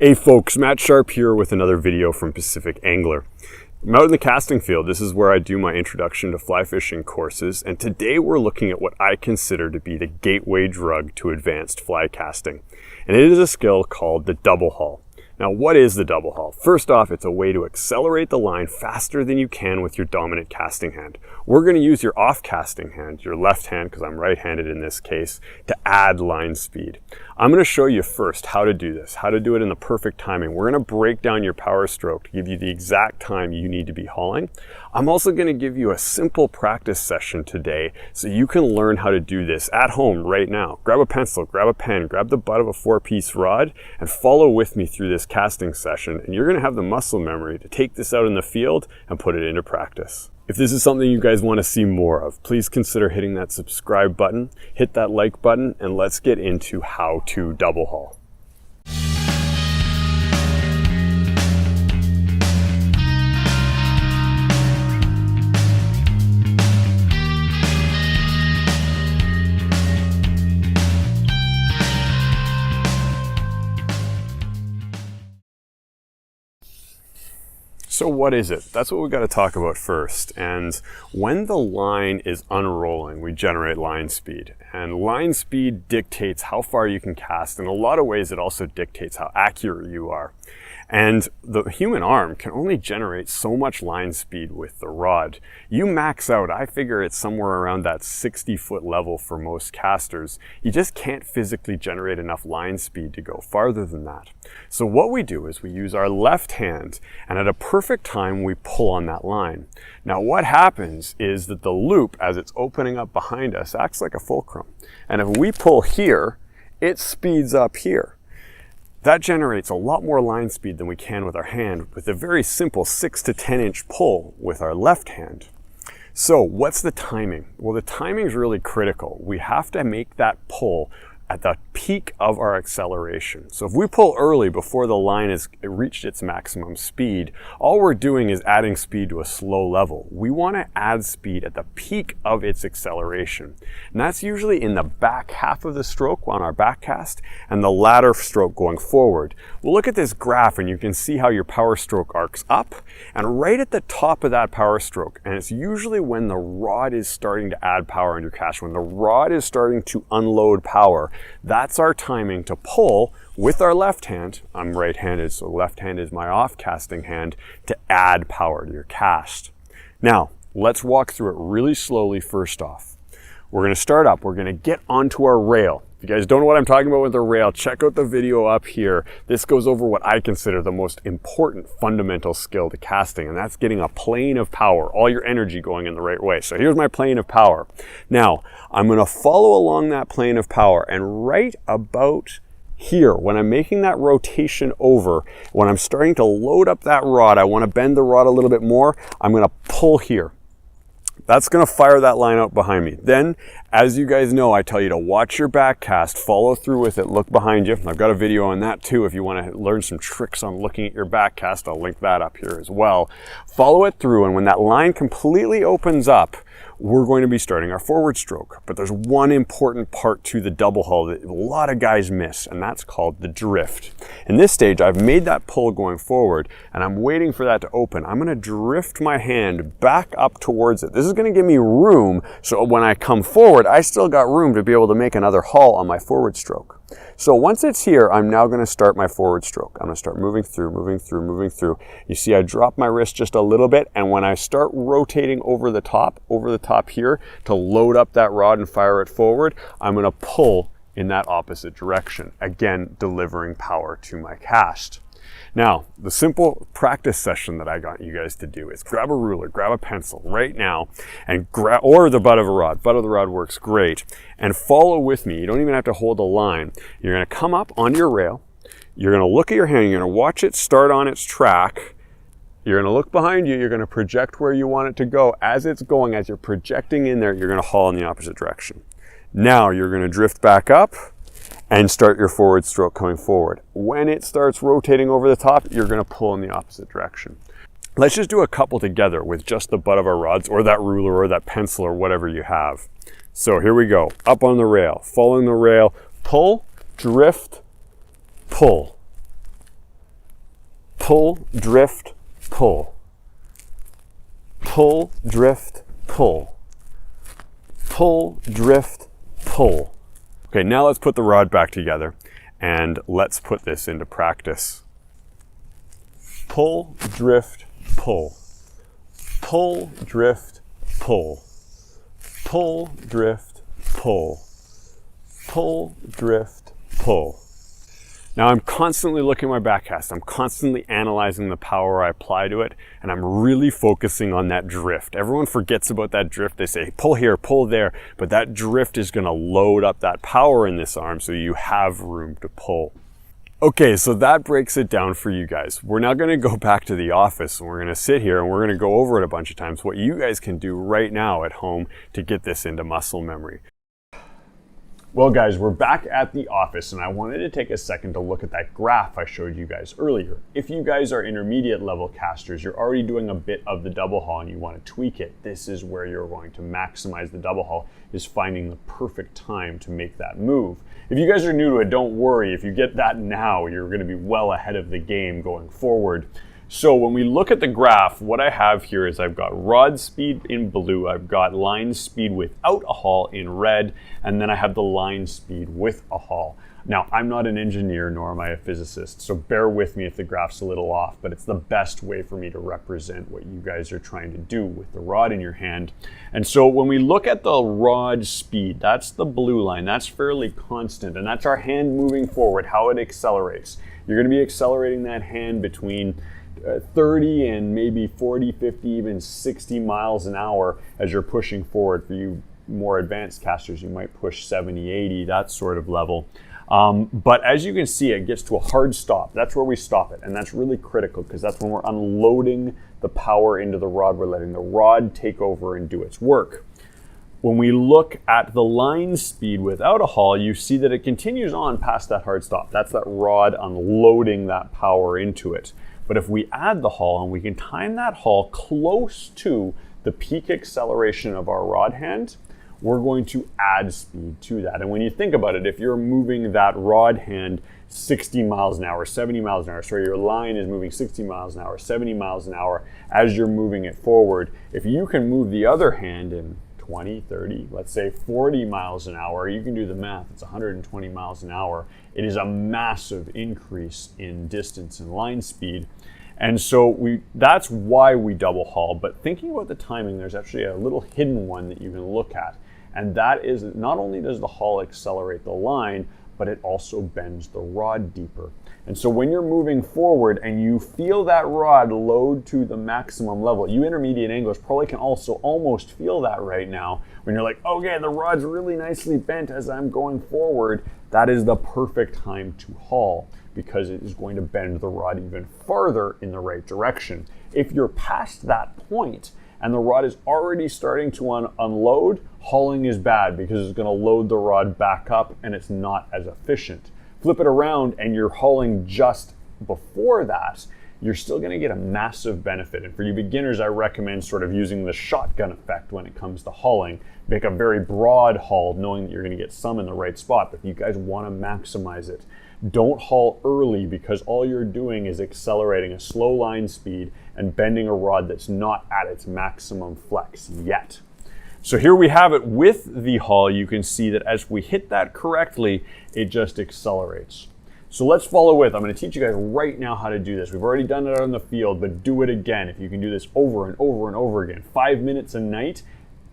Hey folks, Matt Sharp here with another video from Pacific Angler. I'm out in the casting field. This is where I do my introduction to fly fishing courses, and today we're looking at what I consider to be the gateway drug to advanced fly casting. And it is a skill called the double haul. Now, what is the double haul? First off, it's a way to accelerate the line faster than you can with your dominant casting hand. We're going to use your off casting hand, your left hand, because I'm right-handed in this case, to add line speed. I'm going to show you first how to do this, how to do it in the perfect timing. We're going to break down your power stroke to give you the exact time you need to be hauling. I'm also going to give you a simple practice session today so you can learn how to do this at home right now. Grab a pencil, grab a pen, grab the butt of a 4-piece rod, and follow with me through this casting session, and you're going to have the muscle memory to take this out in the field and put it into practice. If this is something you guys want to see more of, please consider hitting that subscribe button, hit that like button, and let's get into how to double haul. So what is it? That's what we've got to talk about first. And when the line is unrolling, we generate line speed. And line speed dictates how far you can cast. In a lot of ways, it also dictates how accurate you are. And the human arm can only generate so much line speed with the rod. You max out, I figure it's somewhere around that 60-foot level for most casters. You just can't physically generate enough line speed to go farther than that. So what we do is we use our left hand, and at a perfect time we pull on that line. Now what happens is that the loop, as it's opening up behind us, acts like a fulcrum. And if we pull here, it speeds up here. That generates a lot more line speed than we can with our hand with a very simple 6 to 10 inch pull with our left hand. So what's the timing? Well, the timing is really critical. We have to make that pull at the peak of our acceleration. So if we pull early before the line has reached its maximum speed, all we're doing is adding speed to a slow level. We want to add speed at the peak of its acceleration. And that's usually in the back half of the stroke on our back cast and the latter stroke going forward. We'll look at this graph and you can see how your power stroke arcs up, and right at the top of that power stroke, and it's usually when the rod is starting to add power into your cast, when the rod is starting to unload power, that's our timing to pull with our left hand. I'm right-handed, so left hand is my off casting hand, to add power to your cast. Now, let's walk through it really slowly first off. We're going to start up. We're going to get onto our rail. If you guys don't know what I'm talking about with the rail, check out the video up here. This goes over what I consider the most important fundamental skill to casting, and that's getting a plane of power, all your energy going in the right way. So here's my plane of power. Now, I'm going to follow along that plane of power, and right about here, when I'm making that rotation over, when I'm starting to load up that rod, I want to bend the rod a little bit more, I'm going to pull here. That's going to fire that line out behind me. Then, as you guys know, I tell you to watch your back cast, follow through with it, look behind you. I've got a video on that too. If you want to learn some tricks on looking at your back cast, I'll link that up here as well. Follow it through, and when that line completely opens up, we're going to be starting our forward stroke. But there's one important part to the double haul that a lot of guys miss, and that's called the drift. In this stage, I've made that pull going forward, and I'm waiting for that to open. I'm going to drift my hand back up towards it. This is going to give me room, so when I come forward, I still got room to be able to make another haul on my forward stroke. So once it's here, I'm now going to start my forward stroke. I'm going to start moving through, moving through, moving through. You see I drop my wrist just a little bit, and when I start rotating over the top here to load up that rod and fire it forward, I'm going to pull in that opposite direction, again delivering power to my cast. Now, the simple practice session that I got you guys to do is grab a ruler, grab a pencil right now, and or the butt of a rod. Butt of the rod works great. And follow with me. You don't even have to hold a line. You're going to come up onto your rail. You're going to look at your hand. You're going to watch it start on its track. You're going to look behind you. You're going to project where you want it to go. As it's going, as you're projecting in there, you're going to haul in the opposite direction. Now you're going to drift back up and start your forward stroke coming forward. When it starts rotating over the top, you're going to pull in the opposite direction. Let's just do a couple together with just the butt of our rods, or that ruler or that pencil or whatever you have. So here we go. Up on the rail, following the rail, pull, drift, pull. pull, drift, pull. Pull, drift, pull. Pull, drift, pull. Okay, now let's put the rod back together and let's put this into practice. Pull, drift, pull. Pull, drift, pull. Pull, drift, pull. Pull, drift, pull. Now I'm constantly looking at my backcast. I'm constantly analyzing the power I apply to it, and I'm really focusing on that drift. Everyone forgets about that drift. They say, pull here, pull there, but that drift is gonna load up that power in this arm so you have room to pull. Okay, so that breaks it down for you guys. We're now gonna go back to the office and we're gonna sit here and we're gonna go over it a bunch of times, what you guys can do right now at home to get this into muscle memory. Well guys, we're back at the office and I wanted to take a second to look at that graph I showed you guys earlier. If you guys are intermediate level casters, you're already doing a bit of the double haul and you want to tweak it. This is where you're going to maximize the double haul, is finding the perfect time to make that move. If you guys are new to it, don't worry. If you get that now, you're going to be well ahead of the game going forward. So when we look at the graph, what I have here is I've got rod speed in blue, I've got line speed without a haul in red, and then I have the line speed with a haul. Now, I'm not an engineer, nor am I a physicist, so bear with me if the graph's a little off, but it's the best way for me to represent what you guys are trying to do with the rod in your hand. And so when we look at the rod speed, that's the blue line, that's fairly constant, and that's our hand moving forward, how it accelerates. You're gonna be accelerating that hand between 30 and maybe 40, 50, even 60 miles an hour as you're pushing forward. For you more advanced casters, you might push 70, 80, that sort of level. But as you can see, it gets to a hard stop. That's where we stop it. And that's really critical because that's when we're unloading the power into the rod. We're letting the rod take over and do its work. When we look at the line speed without a haul, you see that it continues on past that hard stop. That's that rod unloading that power into it. But if we add the haul and we can time that haul close to the peak acceleration of our rod hand, we're going to add speed to that. And when you think about it, if you're moving that rod hand 60 miles an hour, 70 miles an hour, so your line is moving 60 miles an hour, 70 miles an hour as you're moving it forward, if you can move the other hand in 20, 30, let's say 40 miles an hour, you can do the math, it's 120 miles an hour. It is a massive increase in distance and line speed. And so that's why we double haul. But thinking about the timing, there's actually a little hidden one that you can look at. And that is, not only does the haul accelerate the line, but it also bends the rod deeper. And so when you're moving forward and you feel that rod load to the maximum level, you intermediate anglers probably can also almost feel that right now. When you're like, okay, the rod's really nicely bent as I'm going forward, that is the perfect time to haul, because it is going to bend the rod even farther in the right direction. If you're past that point and the rod is already starting to unload, hauling is bad because it's going to load the rod back up and it's not as efficient. Flip it around and you're hauling just before that, you're still going to get a massive benefit. And for you beginners, I recommend sort of using the shotgun effect when it comes to hauling. Make a very broad haul, knowing that you're going to get some in the right spot. But if you guys want to maximize it, don't haul early, because all you're doing is accelerating a slow line speed and bending a rod that's not at its maximum flex yet. So here we have it with the haul. You can see that as we hit that correctly, it just accelerates. So let's follow with. I'm going to teach you guys right now how to do this. We've already done it out in the field, but do it again. If you can do this over and over and over again, 5 minutes a night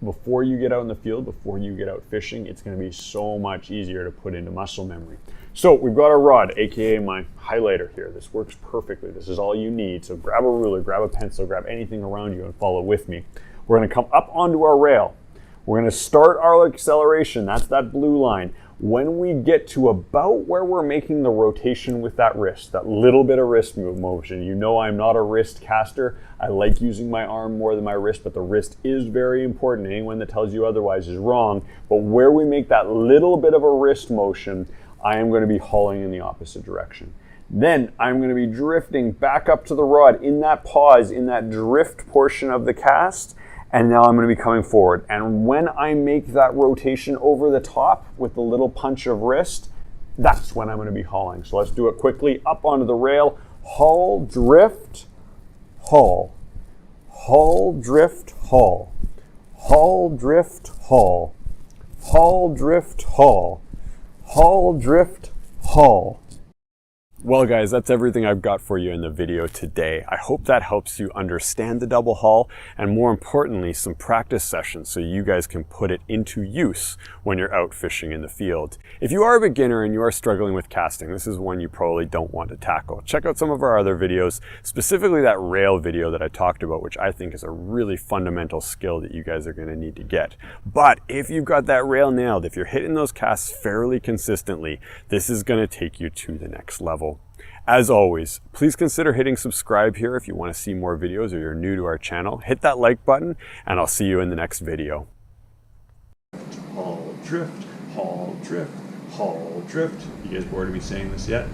before you get out in the field, before you get out fishing, it's going to be so much easier to put into muscle memory. So we've got our rod, aka my highlighter here. This works perfectly. This is all you need. So grab a ruler, grab a pencil, grab anything around you and follow with me. We're going to come up onto our rail. We're going to start our acceleration. That's that blue line. When we get to about where we're making the rotation with that wrist, that little bit of wrist motion, you know I'm not a wrist caster. I like using my arm more than my wrist, but the wrist is very important. Anyone that tells you otherwise is wrong. But where we make that little bit of a wrist motion, I am going to be hauling in the opposite direction. Then I'm going to be drifting back up to the rod in that pause, in that drift portion of the cast. And now I'm going to be coming forward. And when I make that rotation over the top with the little punch of wrist, that's when I'm going to be hauling. So let's do it quickly. Up onto the rail, Haul, drift, haul. Haul, drift, haul. Haul, drift, haul. Haul, drift, haul. Haul, drift, haul. Well guys, that's everything I've got for you in the video today. I hope that helps you understand the double haul and more importantly, some practice sessions so you guys can put it into use when you're out fishing in the field. If you are a beginner and you are struggling with casting, this is one you probably don't want to tackle. Check out some of our other videos, specifically that rail video that I talked about, which I think is a really fundamental skill that you guys are going to need to get. But if you've got that rail nailed, if you're hitting those casts fairly consistently, this is going to take you to the next level. As always, please consider hitting subscribe here if you want to see more videos or you're new to our channel. Hit that like button and I'll see you in the next video. Haul, drift, haul, drift, haul, drift. You guys bored of me saying this yet?